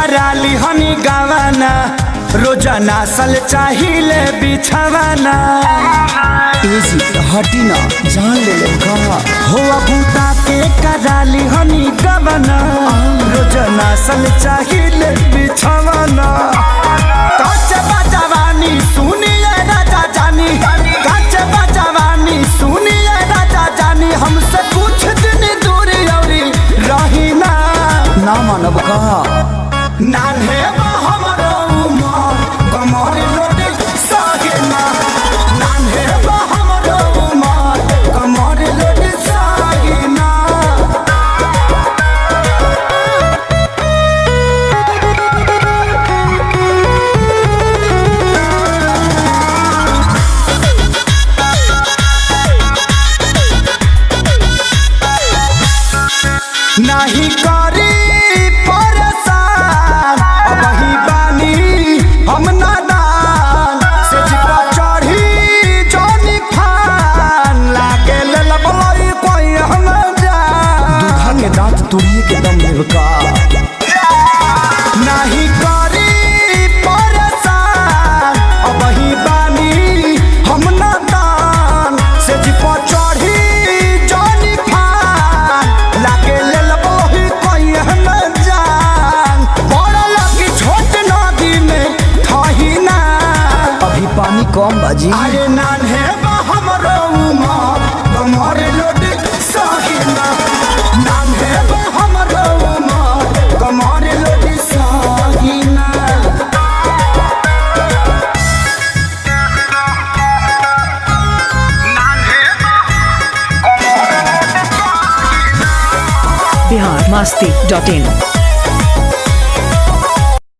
कराली हनी गावाना रोजाना सल चाहिए बिछावाना हटी ना जान ले लेगा हो बूता के कराली हनी गावाना रोजाना सल चाहिए बिछावाना काचे बजवानी सुनिए राजा जानी काचे बजवानी सुनिए राजा जानी हमसे कुछ दिन दूर औरी रही ना मानव का नान्हे हमरो उमर कमर लोटे सागिना नान्हे हमरो उमर कमर लोटे सागिना नहीं करी हम नादान से जिपा चढ़ी जोनी फान लागे ले लबलई कोई हम जा दूधा के दांत तुड़िए के दम लेवका नहीं करी परेशान अब ही बानी हम नादान से जिपा चढ़ी जोनी फान लागे ले लबलई कोई हम जान बड़ा लगी छोट नदी में पानी कम बाजी अरे नान्हे हमरो उमर कमर लोटे सागिना नान्हे हमरो उमर कमर लोटे सागिना biharmasti.in